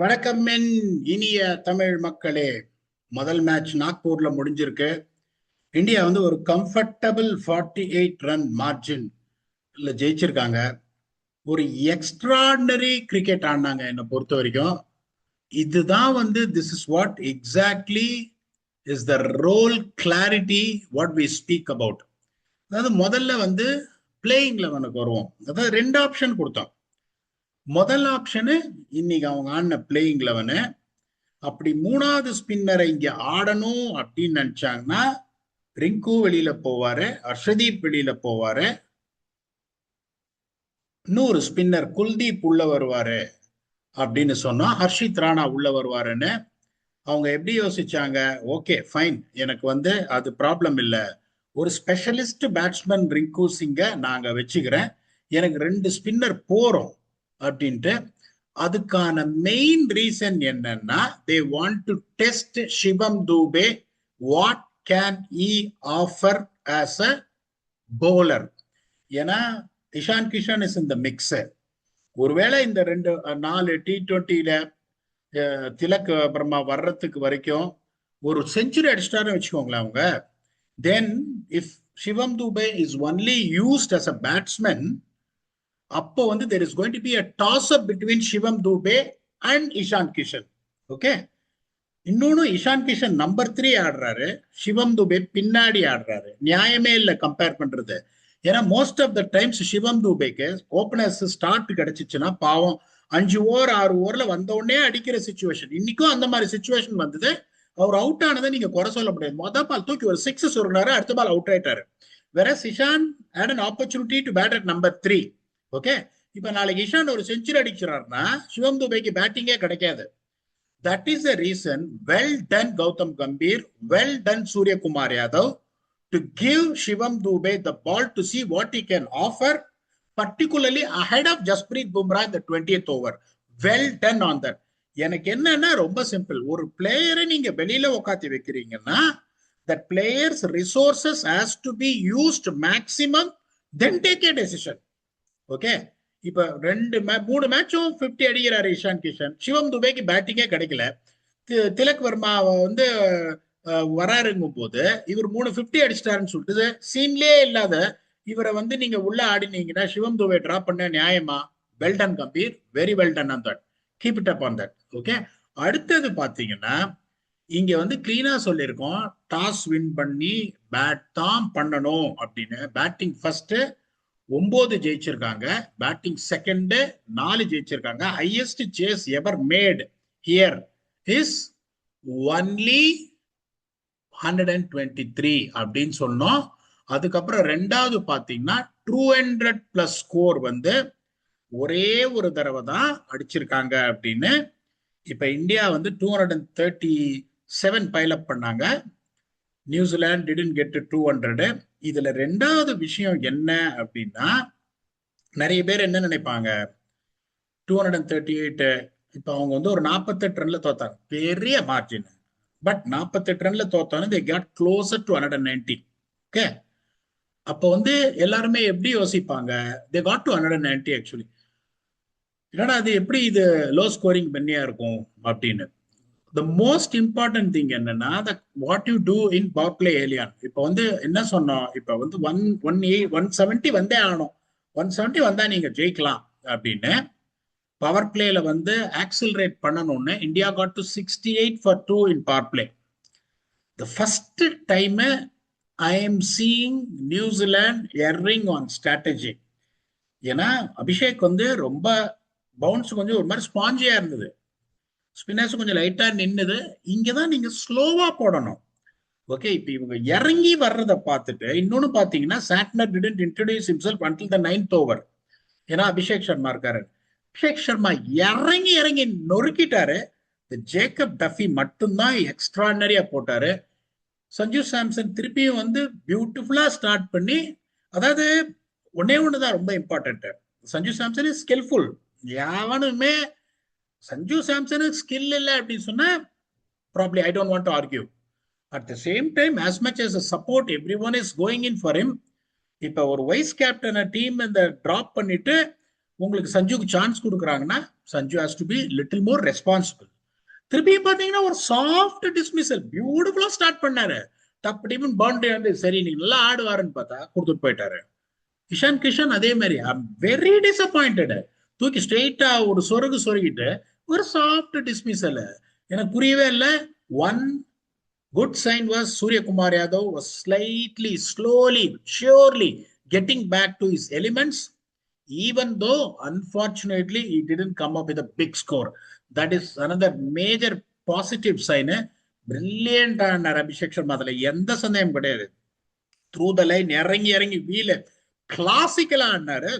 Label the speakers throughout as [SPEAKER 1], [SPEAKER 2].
[SPEAKER 1] வணக்கம் என் இனிய தமிழ் மக்களே. முதல் மேட்ச் நாக்பூர்ல முடிஞ்சிருக்கு. இந்தியா வந்து ஒரு கம்ஃபர்டபுள் 48 ரன் மார்ஜின் ஜெயிச்சிருக்காங்க. ஒரு எக்ஸ்ட்ராடனரி கிரிக்கெட் ஆடினாங்க. என்னை பொறுத்த வரைக்கும் இதுதான் வந்து this is what exactly is the role clarity what we speak about. அதாவது முதல்ல வந்து பிளேயிங் லெவனுக்கு வருவோம். அதாவது ரெண்டு ஆப்ஷன் கொடுத்தோம். முதல் ஆப்ஷனு இன்னைக்கு அவங்க ஆடின பிளேயிங் லெவனு. அப்படி மூணாவது ஸ்பின்னரை இங்க ஆடணும் அப்படின்னு நினைச்சாங்கன்னா ரிங்கு வெளியில போவாரு, ஹர்ஷதீப் வெளியில போவாரு, இன்னொரு ஸ்பின்னர் குல்தீப் உள்ள வருவாரு அப்படின்னு சொன்னா ஹர்ஷித் ராணா உள்ள வருவாருன்னு அவங்க எப்படி யோசிச்சாங்க? ஓகே ஃபைன், எனக்கு வந்து அது ப்ராப்ளம் இல்லை, ஒரு ஸ்பெஷலிஸ்ட் பேட்ஸ்மேன் ரிங்கு சிங்க நாங்க வச்சுக்கிறேன், எனக்கு ரெண்டு ஸ்பின்னர் போறோம் அப்படின்ட்டு. அதுக்கான மெயின் ரீசன் என்னன்னா they want to test Shivam Dube, what can he offer as a bowler. ஏன்னா இஷான் கிஷன் இஸ் இந்த மிக்சர். ஒருவேளை இந்த 4 T20ல திலக் அப்புறமா வர்றதுக்கு வரைக்கும் ஒரு செஞ்சுரி அடிச்சிட்டாருன்னு வச்சுக்கோங்களேன் அவங்க, then if Shivam Dube is only used as a batsman, அப்போ வந்து there is going to be a toss up between Shivam Dube and Ishan Kishan. Okay, இன்னொன்னு இஷான் கிஷன் நம்பர் 3 ஆடுறாரு, சிவம் தூபே பின்னாடி ஆடுறாரு. நியாயமே இல்லை கம்பேர் பண்றது. ஏன்னா most of the times Shivam தூபேக்கு ஓபனர்ஸ் ஸ்டார்ட் கிடைச்சிச்சுன்னா பாவம் 5 ஓவர் 6 ஓவர்ல வந்த உடனே அடிக்கிற சுச்சுவேஷன். இன்னைக்கும் அந்த மாதிரி சுச்சுவேஷன் வந்தது. அவர் அவுட் ஆனதை நீங்க குறை சொல்ல முடியாது. மொதல் பால் தூக்கி ஒரு 6 சொருனாரு, அடுத்த பால் அவுட் ஆயிட்டாரு. வேற Ishan had an opportunity to bat at number 3. Okay, இப்ப நாளைக்கு இஷான் ஒரு செஞ்சுரி அடிக்கிறாருன்னா சிவம் துபேக்கு பேட்டிங்கே கிடைக்காது. That is the reason. Well done Gautam Gambhir, well done Suryakumar Yadav to give Shivam Dube the ball to see what he can offer, particularly ahead of Jasprit Bumrah in the 20th over. Well done on that. எனக்கு என்னன்னா ரொம்ப simple. ஒரு பிளேயரை நீங்க வெளியில உட்காந்து வைக்கிறீங்கன்னா that players resources has to be used maximum, then take a decision. Okay, இப்ப 3 மேட்சும் 50 அடிக்கிறாரு இஷான் கிஷன். சிவம் துபேக்கு பேட்டிங்கே கிடைக்கல. திலக் வர்மா வந்து வராருங்கும் போது இவர் 350 அடிச்சிட்டாருன்னு சொல்லிட்டு சீன்லயே இல்லாத இவரை வந்து நீங்க உள்ள ஆடினீங்கன்னா சிவம் துபே டிராப் பண்ண நியாயமா? Well done Gambhir, very well done on that, keep it up on that. Okay, அடுத்தது பாத்தீங்கன்னா இங்க வந்து கிளீனா சொல்லியிருக்கோம், டாஸ் வின் பண்ணி பேட் தான் பண்ணணும் அப்படின்னு. பேட்டிங் ஃபர்ஸ்ட் 9 ஜெயிச்சிருக்காங்க, பேட்டிங் செகண்ட் 4 ஜெயிச்சிருக்காங்க. Highest chase ever made here is only 123 அப்படின்னு சொன்னோம். அதுக்கப்புறம் ரெண்டாவது பாத்தீங்கன்னா 200+ ஸ்கோர் வந்து ஒரே ஒரு தடவை தான் அடிச்சிருக்காங்க அப்படின்னு. இப்ப இந்தியா வந்து 237 பைல் அப் பண்ணாங்க. New Zealand didn't get to 200. இதுல ரெண்டாவது விஷயம் என்ன அப்படின்னா, நிறைய பேர் என்ன நினைப்பாங்க, 238 இப்ப அவங்க வந்து ஒரு 48 ரன்ல தோத்தாங்க, பெரிய மார்ஜின். பட் 48 ரன்ல தோத்தாலும் they got closer to 190. Okay, அப்ப வந்து எல்லாருமே எப்படி யோசிப்பாங்க, they got to 190 ஆக்சுவலி. ஏன்னா அது எப்படி இது லோ ஸ்கோரிங் பண்ணியா இருக்கும் அப்படின்னு. the most important thing என்னன்னா what you do in power play early on. இப்ப வந்து என்ன சொன்னோம், இப்ப வந்து 170 வந்தே ஆகணும், 170 வந்தா நீங்க ஜெயிக்கலாம் அப்படின்னு. பவர் பிளேல வந்து ஆக்சிலரேட் பண்ணணும்னு India got to 68 for 2 in power play. the first time I am seeing New Zealand erring on strategy. ஏன்னா அபிஷேக் வந்து ரொம்ப பவுன்ஸ் கொஞ்சம் ஒரு மாதிரி ஸ்பாஞ்சியா இருந்தது, ஸ்பின்னர்ஸ் கொஞ்சம் லைட்டா நின்னுது. இங்கதான் நீங்க ஸ்லோவா போடணும். ஓகே, இப்ப இவங்க இறங்கி வர்றதை பார்த்துட்டு இன்னொன்னு பாத்தீங்கன்னா Santner didn't introduce himself until the 9th over. ஏன்னா அபிஷேக் சர்மா இருக்காரு. அபிஷேக் சர்மா இறங்கி இறங்கி நொறுக்கிட்டாரு. ஜேக்கப் டஃபி மட்டும்தான் எக்ஸ்ட்ராடனரியா போட்டாரு. சஞ்சு சாம்சன் திருப்பியும் வந்து பியூட்டிஃபுல்லா ஸ்டார்ட் பண்ணி, அதாவது ஒன்னே ஒண்ணுதான் ரொம்ப important, Sanju Samson is skilful. யாவனுமே சஞ்சு சாம்சனுக்கு ஸ்கில் இல்லை அப்படின்னு சொன்னா probably I don't want to argue. At the same time, as much as a support everyone is going in for him, இப்ப ஒரு வைஸ் கேப்டன் டீம் இந்த டிராப் பண்ணிட்டு உங்களுக்கு சஞ்சுக்கு சான்ஸ் கொடுக்குறாங்கன்னா Sanju has to be little more responsible. திருப்பியும் பாத்தீங்கன்னா ஒரு soft dismissal, பியூட்டிஃபுல்லா ஸ்டார்ட் பண்ணாரு. டப் டிப்னு பவுண்டரி வந்து சரி நீங்க நல்லா ஆடுவாருன்னு பார்த்தா கொடுத்துட்டு போயிட்டாரு. இஷான் கிஷன் அதே மாதிரி வெரி டிசப்பாயிண்டட். தூக்கி ஸ்ட்ரெயிட்டா ஒரு சொருகிட்டு ஒரு சாஃப்ட் டிஸ்மிசல். எனக்கு புரியவே இல்லை. One good sign was Suryakumar Yadav was slightly, slowly, surely getting back to his elements, even though unfortunately he didn't come up with a big score. That is another major positive sign. Brilliant ஆனார் அபிஷேக் சர்மா, அதுல எந்த சந்தேகம் கிடையாது. Through the line இறங்கி இறங்கி வீல கிளாசிக்கலா ஆனாரு.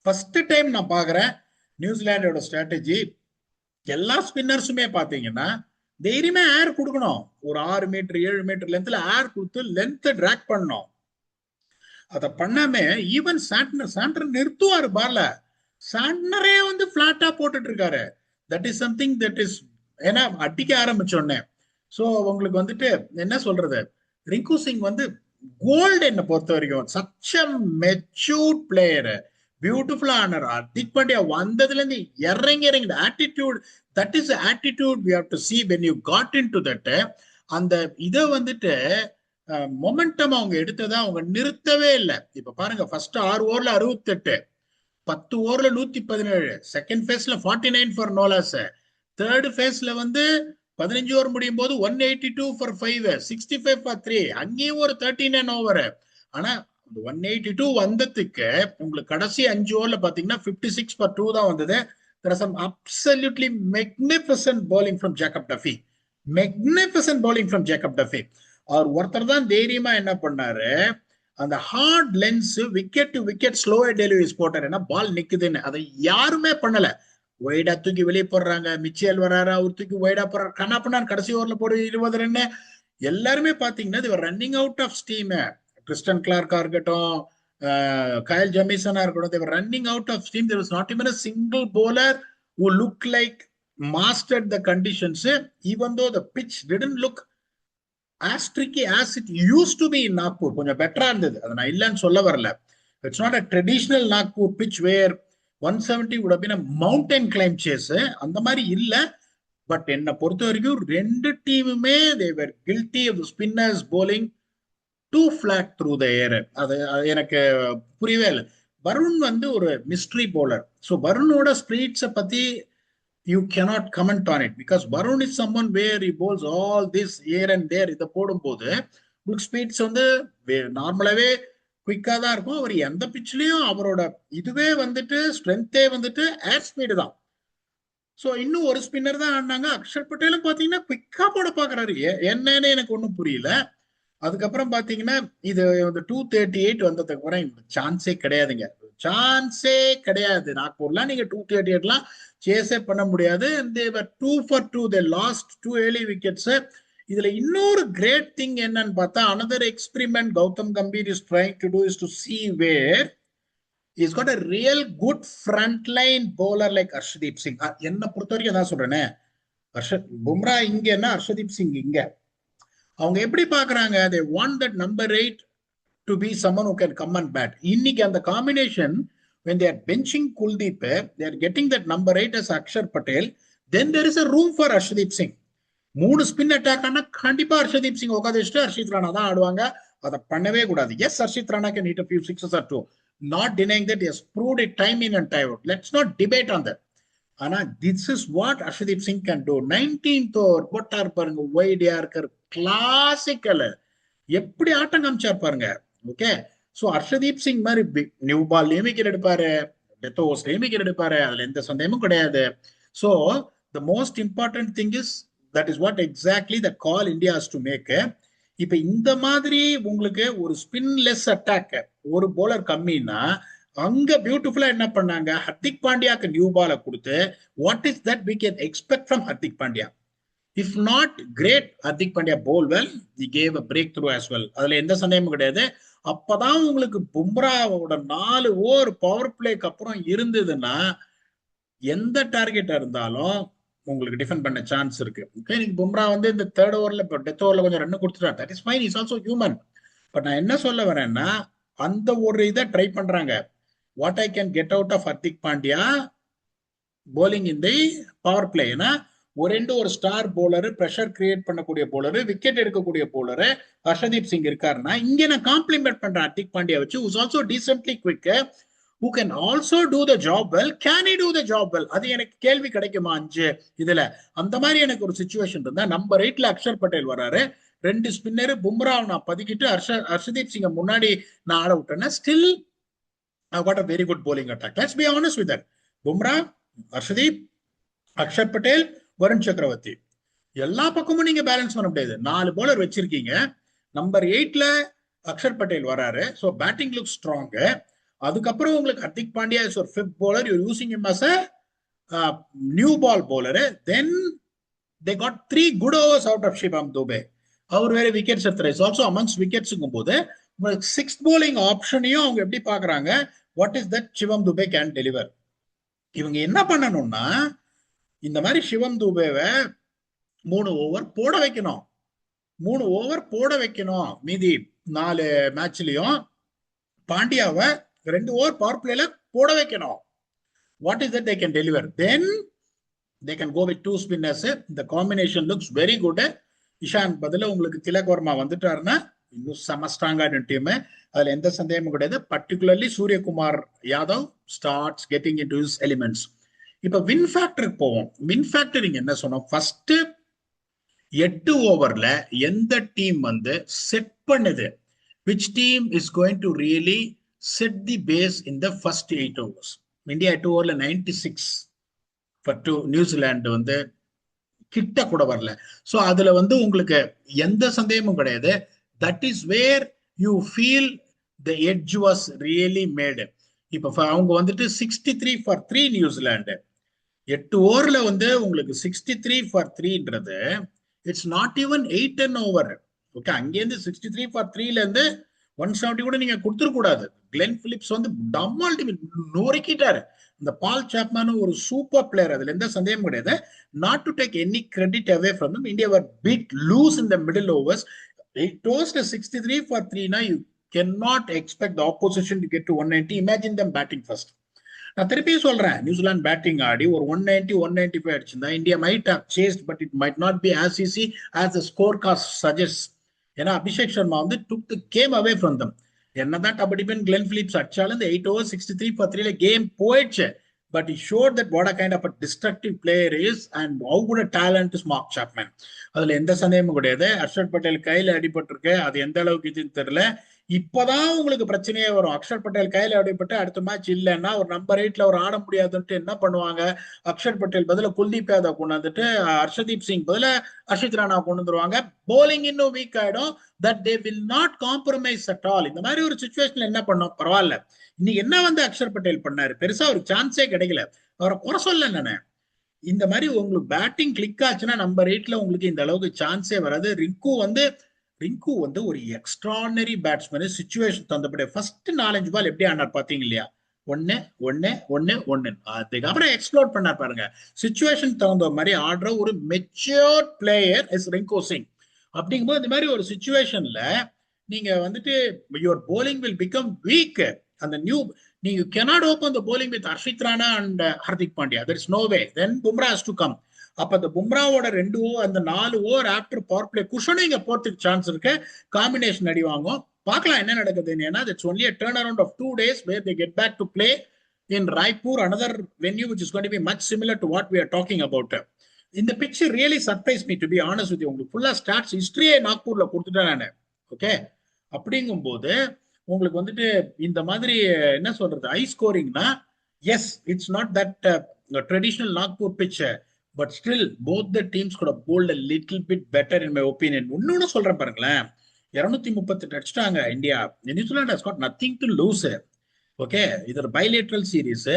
[SPEAKER 1] First time நான் பாக்குறேன் நியூசிலாண்டோட ஸ்ட்ராட்டஜி. எல்லா ஸ்பின்னர்ஸுமே பாத்தீங்கன்னா தைரியமா ஏர் கொடுக்கணும். ஒரு 6 மீட்டர் 7 மீட்டர் லென்த்ல ஏர் கொடுத்து லென்த் டிராக் பண்ணணும். அதை பண்ணாம ஈவன் சாண்டர் நிறுத்துவாரு பால்ல, சாண்டரே வந்து பிளாட்டா போட்டுட்டு இருக்காரு. That is something that is, ஏன்னா அடிக்க ஆரம்பிச்சோடனே. ஸோ உங்களுக்கு வந்துட்டு என்ன சொல்றது, ரிங்கு சிங் வந்து கோல்டு என்ன பொறுத்த வரைக்கும் சச் அ மெச்சூர்ட் பிளேயர், பியூட்டிஃபுல்லா ஆனர். ஹர்திக் பாண்டியா வந்ததுல இருந்து இறங்கி attitude, that is attitude we have to see when you got into that. அந்த இதை வந்துட்டு மொமெண்டம் அவங்க எடுத்ததா அவங்க நிறுத்தவே இல்லை. இப்ப பாருங்க, ஃபர்ஸ்ட் 6 ஓவர்ல 68, 10 ஓவர்ல 117, செகண்ட் ஃபேஸ்ல 49 ஃபார் நோலாஸ், தேர்ட் ஃபேஸ்ல வந்து 15 ஓவர் முடியும் போது 182 ஃபார் 5, 65 ஃபார் 3, அங்கேயும் ஒரு 39 ஓவர். ஆனா 182 வந்ததுக்கு உங்களுக்கு கடைசி 5 ஓவர்ல பாத்தீங்கன்னா 56 ஃபார் 2 தான் வந்தது. There are some absolutely magnificent bowling from Jacob Duffy. Magnificent bowling from Jacob Duffy. அவர் ஒருத்தர் தான் தைரியமா என்ன பண்ணாரு, அந்த hard length wicket to wicket slow deliveries போட்டாரு. ஏன்னா பால் நிக்குதுன்னு, அதை யாருமே பண்ணல. ஒய்டா தூக்கி வெளியே போடுறாங்க, மிச்சேல் வராரு, அவர் தூக்கி ஒய்டா போடுறாரு, கண்ணா பண்ணாரு, கடைசி ஓவர்ல போடு 20 ரன். எல்லாருமே பாத்தீங்கன்னா running out of steam. Kristian கிளார்க்கா இருக்கட்டும், Kyle Jamieson இருக்கட்டும், they were running out of steam. There was not even a single bowler who looked like mastered the conditions, even though the pitch didn't look as tricky as it used to be in Nagpur. கொஞ்சம் பெட்டரா இருந்தது, அதை நான் இல்லைன்னு சொல்ல வரல. It's not a traditional Nagpur pitch where 170 would have been a mountain climb chase. அந்த மாதிரி இல்ல. பட் என்னை பொறுத்த வரைக்கும் ரெண்டு டீமுமே they were guilty of the spinners bowling too flat through the air. அது எனக்கு புரியவே இல்லை. வருண் வந்து ஒரு மிஸ்ட்ரி போலர். ஸோ வருணோட ஸ்பிரிட்ஸை பத்தி you cannot comment on it because Varun is someone where he bowls all this here and there. இதை போடும்போது உங்களுக்கு ஸ்பீட்ஸ் வந்து நார்மலாவே குயிக்கா தான் இருக்கும். அவர் எந்த பிட்ச்லயும் அவரோட இதுவே வந்துட்டு ஸ்ட்ரென்த்தே வந்துட்டு ஏர் ஸ்பீடு தான். ஸோ இன்னும் ஒரு ஸ்பின்னர் தான் ஆடினாங்க. அக்ஷர் பட்டேலும் பாத்தீங்கன்னா குயிக்கா போட பாக்குறாரு, என்னன்னு எனக்கு ஒன்றும் புரியல. அதுக்கப்புறம் பாத்தீங்கன்னா இது 238 வந்ததுக்கு அப்புறம் சான்ஸே கிடையாதுங்க, சான்ஸே கிடையாது. நாக்பூர்லாம் நீங்க 238 சேஸே பண்ண முடியாது. they were 2 for 2, they lost 2 early wickets. இதுல இன்னொரு கிரேட் திங் என்னன்னு பார்த்தா, another experiment Gautam Gambhir is trying to do is to see where he's got a real good frontline bowler like Arshdeep Singh. என்ன பொறுத்த வரைக்கும் தான் சொல்றேனே, பும்ரா இங்கன்னா அர்ஷதீப் சிங் இங்க. அவங்க எப்படி பாக்குறாங்க, they want that number 8 to be someone who can come and bat. இன்னைக்கு அந்த combination, when they are benching Kuldeep, they are getting that number 8 as Akshar Patel, then there is a room for Arshdeep Singh. 3 spin attack ஆனா கண்டிப்பா ஹர்ஷதீப் சிங் உட்காந்துட்டு ஹர்ஷித் ராணா தான் ஆடுவாங்க. அதை பண்ணவே கூடாது. Yes, Harshit Rana can hit a few sixes or two, not denying that he has proved it time in and time out. Let's not debate on that. ஆனா this is what Arshdeep Singh can do. 19th over போட்டார் பாருங்க, ஒய்டியா இருக்கிற classical, எப்படி ஆட்டம் காமிச்சார் பாருங்க. Okay, so Harshdeep Singh மாதிரி new பால்லையும் wicket எடுப்பாரு, death ஓவர்ஸ்லயும் wicket எடுப்பாரு, அதுல எந்த சந்தேகமும் கிடையாது. So the most important thing is that is what exactly the call India has to make. இப்ப இந்த மாதிரி உங்களுக்கு ஒரு ஸ்பின்லெஸ் அட்டாக், ஒரு போலர் கம்மின்னா அங்க பியூட்டிஃபுல்லா என்ன பண்ணாங்க, ஹர்திக் பாண்டியாக்கு நியூ பால கொடுத்து what is that we can expect from Hardik Pandya. If not great, Hardik Pandya bowl well, he gave a breakthrough as well. அதுல எந்த சந்தேகமும் கிடையாது. அப்பதான் உங்களுக்கு பும்ராவோட 4 ஓவர் பவர் பிளேக்கு அப்புறம் இருந்ததுன்னா எந்த டார்கெட்டா இருந்தாலும் உங்களுக்கு டிஃபெண்ட் பண்ண சான்ஸ் இருக்கு. இன்னைக்கு பும்ரா வந்து இந்த 3rd ஓவர்ல இப்போ டெத் ஓவர்ல கொஞ்சம் ரன் கொடுத்துட்டார், that is fine, is also human. But நான் என்ன சொல்ல வரேன்னா, அந்த ஒரு இதை ட்ரை பண்றாங்க. What I can get out of Hardik Pandya, bowling in the power play. ஏன்னா ஒரு ஸ்டார் போலரு, ப்ரெஷர் கிரியேட் பண்ணக்கூடிய போலரு, விக்கெட் எடுக்கக்கூடிய போலரு ஹர்ஷதீப் சிங் இருக்காருன்னா, இங்க நான் காம்ப்ளிமெண்ட் பண்றேன் ஹர்திக் பாண்டியா வச்சு, who's also decently quick, who can also do the job well. Can he do the job well? அது எனக்கு கேள்வி கிடைக்குமா 5 இதுல? அந்த மாதிரி எனக்கு ஒரு சிச்சுவேஷன் இருந்தா, நம்பர் 8ல அக்ஷர் பட்டேல் வராரு, 2 ஸ்பின்னர், பும்ரா நான் பதுக்கிட்டு ஹர்ஷதீப் சிங்க முன்னாடி நான் ஆட விட்டேன்னா, still I've got a very good bowling attack. Let's be honest with that. Bumrah, Arshdeep, Axar Patel, Varun Chakravarthy, எல்லா பக்கமும் நீங்க பேலன்ஸ் பண்ண முடியாது. 4 bowler வச்சிருக்கீங்க. நம்பர் 8ல அக்ஷர் பட்டேல் வராரு. So batting look strong. அதுக்கப்புறம் உங்களுக்கு ஹர்திக் பாண்டியா இஸ் ஒரு 5th bowler. You're using him as a new ball bowler. Then they got 3 good overs out of Shivam Dube. அவர் வேற விக்கெட்ஸ் எடுத்துறாரு. இஸ் ஆல்சோ அமங்ஸ் விக்கெட்ஸுங்கும் போது உங்களுக்கு 6th bowling ஆப்ஷனையும் அவங்க எப்படி பாக்குறாங்க? What is that Shivam Dube can deliver? இவங்க என்ன பண்ணணும்னா, இந்த மாதிரி சிவம் துபேவை 3 ஓவர் போட வைக்கணும். 3 ஓவர் போட வைக்கணும். மீதி 4 மேட்ச்லயும் பாண்டியாவை 2 ஓவர் பவர் பிளேல போட வைக்கணும். What is that they can deliver? Then they can go with 2 spinners. The combination looks very good. Ishan பதில உங்களுக்கு திலக் வர்மா வந்துட்டாருன்னா இன்னும் செம ஸ்ட்ராங்கான டீம், அதுல எந்த சந்தேகமும் கிடையாது. Particularly Suryakumar Yadav starts getting into his elements. இப்ப வின் ஃபேக்டருக்கு போவோம். வின் ஃபேக்டர் இங்க என்ன சொன்னோம்? ஃபர்ஸ்ட் 8 ஓவர்ல எந்த டீம் வந்து செட் பண்ணுது, which team is going to really set the base in the first 8 overs? India 8 ஓவர்ல 96 for 2, நியூசிலாந்து வந்து கிட்ட கூட வரல. சோ அதுல வந்து உங்களுக்கு எந்த சந்தேகமும் கிடையாது. That is where you feel the edge was really made. இப்ப அவங்க வந்துட்டு 63 for 3 நியூசிலாந்து 8 ஓவர்ல வந்து உங்களுக்கு 63 for 3ன்றது it's not even 8-10 over. Okay, அங்கேருந்து 63 for 3ல இருந்து 170 கூட நீங்க கொடுத்துட கூடாது. கிளென் பிலிப்ஸ் வந்து டம்மால் டீம் நொறுக்கிட்டாரு. இந்த பால் சாப்மேனும் ஒரு சூப்பர் பிளேயர், அதுல எந்த சந்தேகமும் கிடையாது. Not to take any credit away from them, India were bit loose in the middle overs. It டோஸ்ட் 63 for 3னா you cannot expect the opposition to get to 190. Imagine them batting first. நான் திருப்பி சொல்றேன், New Zealand batting ஆடி ஒரு 190 195 அடிச்சிருந்தா India might have chased, but it might not be as easy as the scorecard suggests. ஏன்னா அபிஷேக் சர்மா வந்து took the game away from them. என்னதான் டபடிபன் Glenn Phillips அடிச்சாலும் இந்த 8 overs 63 for 3ல கேம் போயிடுச்சு. But he showed that what a kind of a destructive player is and how good a talent is Mark Chapman. அதுல எந்த சந்தேகமும் கிடையாது. ஹர்ஷர் பட்டேல் கையில அடிபட்டிருக்கு, அது எந்த அளவுக்கு இதுன்னு தெரியல. இப்பதான் உங்களுக்கு பிரச்சனையே வரும். அக்ஷர் பட்டேல் கையில அடிபட்டு அடுத்த மேட்ச் இல்லைன்னா ஒரு நம்பர் 8ல ஒரு ஆட முடியாதுன்ட்டு என்ன பண்ணுவாங்க? அக்ஷர் பட்டேல் பதில குல்தீப் யாதவ் கொண்டு வந்துட்டு ஹர்ஷதீப் சிங் பதில ஹர்ஷித் ராணா கொண்டு வந்துருவாங்க. போலிங் இன்னும் வீக் ஆயிடும். That they will not compromise at all. இந்த மாதிரி ஒரு சிச்சுவேஷன்ல என்ன பண்ணோம்? பரவாயில்ல, இன்னைக்கு என்ன வந்து அக்ஷர் பட்டேல் பண்ணாரு? பெருசா ஒரு சான்ஸே கிடைக்கல. அவரை குறை சொல்ல நானே. இந்த மாதிரி உங்களுக்கு பேட்டிங் கிளிக் ஆச்சுன்னா நம்பர் 8ல உங்களுக்கு இந்த அளவுக்கு சான்ஸே வராது. ரிங்கு வந்து ஒரு எக்ஸ்ட்ரானரி பேட்ஸ்மேன். சிச்சுவேஷன் தந்தபடி ஃபர்ஸ்ட் 4-5 பால் எப்படி ஆனார் பாத்தீங்க இல்லையா? 1 1 1 1. அதுக்கப்புறம் எக்ஸ்ப்ளோர் பண்ணார் பாருங்க. சிச்சுவேஷன் தகுந்த மாதிரி ஆடுற ஒரு matured player is Rinku Singh. அப்படிங்கும்போது இந்த மாதிரி ஒரு சிச்சுவேஷன்ல நீங்க வந்துட்டு your bowling will become weak. அந்த you cannot open the bowling with Harshit Rana and Hardik Pandya. There is no way. Then Bumrah has to come. அப்ப அந்த பும்ராவோட 2 ஓவர் அந்த 4 ஓவர் ஆஃப்டர் பவர் பிளே குஷனும் இங்க போறதுக்கு சான்ஸ் இருக்கு. Combination அடி வாங்கும். பார்க்கலாம் என்ன நடக்குதுன்னு. ஏன்னா it's only a turnaround of 2 days where they get back to play in Raipur, another venue which is going to be much similar to what we are talking about. இந்த pitch really surprised me, to be honest with you. உங்களுக்கு ஃபுல்லா stats ஹிஸ்டரியே நாக்பூர்ல கொடுத்துட்டேன் நானு. Okay, அப்படிங்கும்போது உங்களுக்கு வந்துட்டு இந்த மாதிரி என்ன சொல்றது, ஹை ஸ்கோரிங்னா yes it's not that traditional Nagpur pitch, but still both the teams கூட bowled a little bit better in my opinion. இன்னொன்னு சொல்றேன் பாருங்களேன், 238 அடிச்சிட்டாங்க India. New Zealand has got nothing to lose. Okay, இது ஒரு பைலேட்ரல் சீரீஸ்.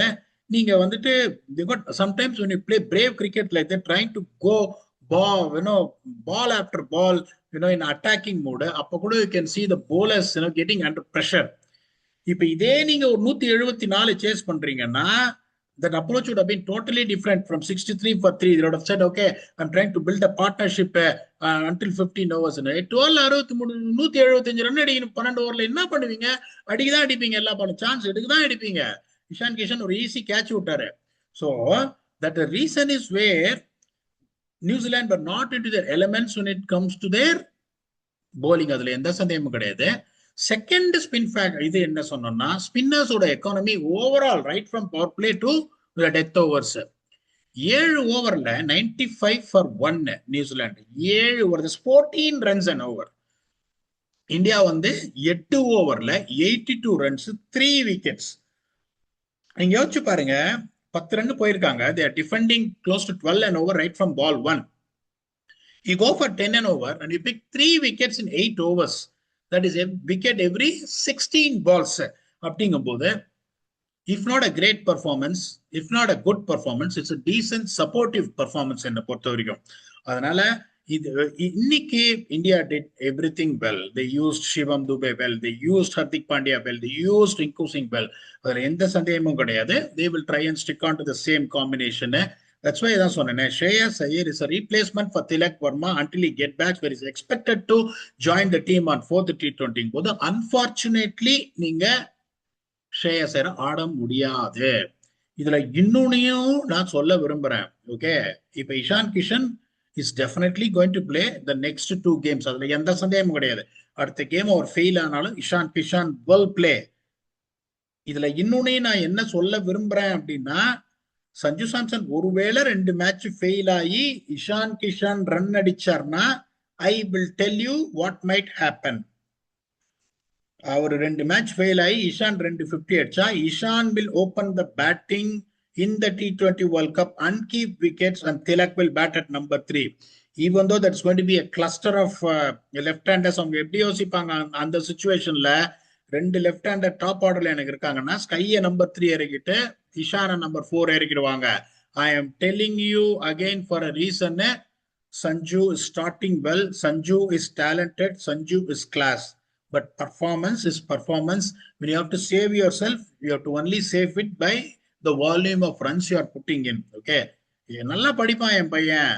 [SPEAKER 1] நீங்க வந்துட்டு sometimes when you play brave cricket like that, trying to go ball after ball, in attacking mode, அப்ப கூட you can see the bowlers getting under pressure. இப்ப இதே நீங்க ஒரு 174 சேஸ் பண்றீங்கன்னா that approach would have been totally different from 63 for 3. They would have said, okay, I'm trying to build a partnership until 15 overs. 175 run அடிக்கணும் 12 ஓவர்ல. என்ன பண்ணுவீங்க? அடிக்குதான் அடிப்பீங்க, எல்லா பாலும் சான்ஸ் எடுக்குதான் அடிப்பீங்க. இஷான் கிஷன் ஒரு ஈஸி கேட்ச் விட்டாரு. So That the reason is where New Zealand were not into their elements when it comes to their bowling. அதுல எந்த சந்தேகமும் கிடையாது. செகண்ட் ஸ்பின் ஃபேக்டர் இது என்ன சொன்னோம்னா, ஸ்பின்னர்ஸோட economy overall right from power play to death overs 7 ஓவர்ல 95 for 1 New Zealand. 7 over 14 runs and over. India வந்து 8 ஓவர்ல 82 ரன்ஸ் 3 விக்கெட்ஸ். நீங்க யோசிச்சு பாருங்க, 10 ரன் போயிருக்காங்க. they are defending close to 12 and over right from ball 1. you go for 10 and over and you pick 3 wickets in 8 overs. that is a wicket every 16 balls. அப்படிங்கும்போது if not a great performance, if not a good performance, it's a decent supportive performance என்ன பொறுத்த வரைக்கும். அதனால இன்னைக்கு India did everything well. they used Shivam Dube well, they used Hardik Pandya well, they used Rinku Singh well. அதுல எந்த சந்தேகமும் கிடையாது. they will try and stick on to the same combination. that's why தான் சொன்னேன், Shreyas Iyer is a replacement for Tilak Verma until he get back, where he is expected to join the team on 4th T20. போது unfortunately நீங்க Shreyas Iyer ஆட முடியாது. இதுல இன்னொன்னையும் நான் சொல்ல விரும்புறேன். ஓகே, இப்ப Ishan Kishan is definitely going to play the next 2 games. அதுல எந்த சந்தேகமும் கிடையாது. அடுத்த கேம் அவர் ஃபெயில் ஆனாலும் இஷான் கிஷான் will play. இதுல இன்னொன்னு நான் என்ன சொல்ல விரும்புறேன் அப்படின்னா, சஞ்சு சாம்சன் ஒருவேளை 2 மேட்ச் ஃபெயில் ஆகி இஷான் கிஷான் ரன் அடிச்சார்னா I will tell you what might happen. அவர் 2 மேட்ச் ஃபெயில் ஆகி இஷான் 2 50 அடிச்சா Ishan will open the batting in the T20 World Cup and keep wickets, and Tilak will bat at number 3. Even though that's going to be a cluster of left-handers, அவங்க எப்படி யோசிப்பாங்க அந்த சிச்சுவேஷன்ல, 2 left-hander top ஆர்டர்ல எனக்கு இருக்காங்கன்னா ஸ்கையை number 3 இறக்கிட்டு Ishana number 4 இறக்கிடுவாங்க. I am telling you again for a reason. Sanju is starting well. Sanju is talented. Sanju is class. But performance is performance. When you have to save yourself, you have to only save it by the volume of runs you are putting in. Okay, நல்லா படிப்பான் என் பையன்,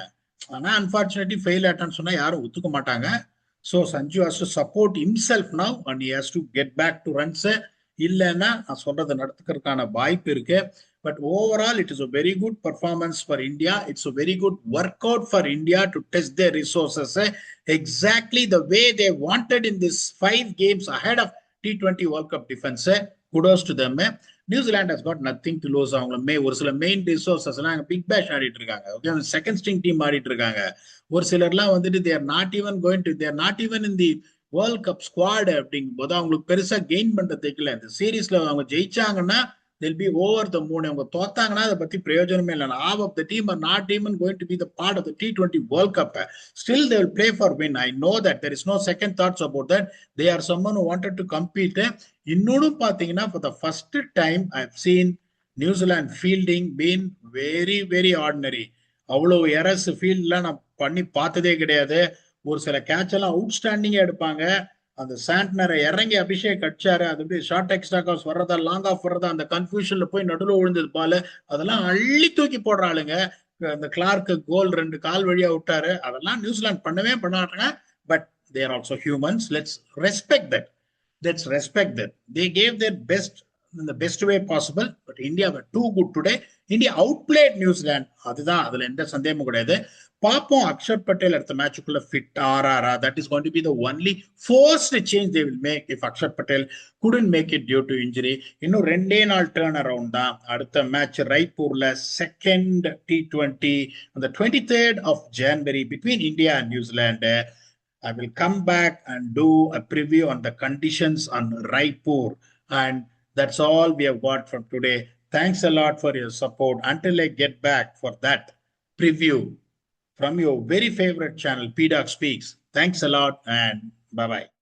[SPEAKER 1] ஆனா unfortunately fail ஆட்டான்னு சொன்னா யாரும் ஒத்துக்க மாட்டாங்க. So Sanju has to support himself now and he has to get back to runs. இல்லைன்னா நான் சொல்றதை நடத்துக்கிறதுக்கான வாய்ப்பு இருக்கு. But overall it is a very good performance for India. It's a very good workout for India to test their resources exactly the way they wanted in this 5 games ahead of T20 World Cup defense. Kudos to them. New Zealand has got nothing to lose. அவங்க ஒரு சில main ரிசோர்சஸ்லாம் big பேஷ் ஆடிட்டு இருக்காங்க. Okay, second string team ஆடிட்டு இருக்காங்க. ஒரு சிலர்லாம் வந்துட்டு they are not even in the world cup squad அப்படிங்கும் போது அவங்களுக்கு பெருசா கெயின் பண்றதுக்கு இல்லை. இந்த சீரீஸ்ல அவங்க ஜெயிச்சாங்கன்னா they'll be over the moon. அவங்க தோத்தாங்கன்னா அதை பத்தி பிரயோஜனமே இல்லை. half of the team are not even going to be the part of the T20 World Cup. Still they will play for win. I know that there is no second thoughts about that. They are someone who wanted to compete. இன்னொன்னு பாத்தீங்கன்னா for the first time I've seen New Zealand fielding been very very ordinary. அவ்வளவு errors ஃபீல்ட்லாம் நான் பண்ணி பார்த்ததே கிடையாது. ஒரு சில catch எல்லாம் அவுட்ஸ்டாண்டிங்கா எடுப்பாங்க. அந்த சாண்ட்னரை இறங்கி அபிஷேக் அடிச்சாரு, அது ஷார்ட் எக்ஸ்ட்ரா காஸ் வர்றதா லாங் ஆஃப் வர்றதா அந்த கன்ஃபியூஷன்ல போய் நடுவில் விழுந்தது பால், அதெல்லாம் அள்ளி தூக்கி போடுற ஆளுங்க. அந்த கிளார்க்கு கோல் 2 கால் வழியா விட்டாரு. அதெல்லாம் நியூசிலாந்து பண்ணவே பண்ணாங்க. But they are also humans. Let's respect that. They gave their best in the best way possible. But India were too good today. India outplayed New Zealand. அதுதான், அதுல எந்த சந்தேகமும் கிடையாது. பாப்போம் அக்ஷர் பட்டேல் அடுத்த மேட்சுக்குள்ள fit ஆறாரா. That is going to be the only forced change they will make if Akshar Patel couldn't make it due to injury. இன்னும் 2 நாள் turn around தான். அடுத்த மேட்ச் ரைப்பூர்ல second T20 on the 23rd of January between India and New Zealand. I will come back and do a preview on the conditions on Raipur. And that's all we have got from today. Thanks a lot for your support. Until I get back for that preview from your very favorite channel, PDoc Speaks. Thanks a lot and bye-bye.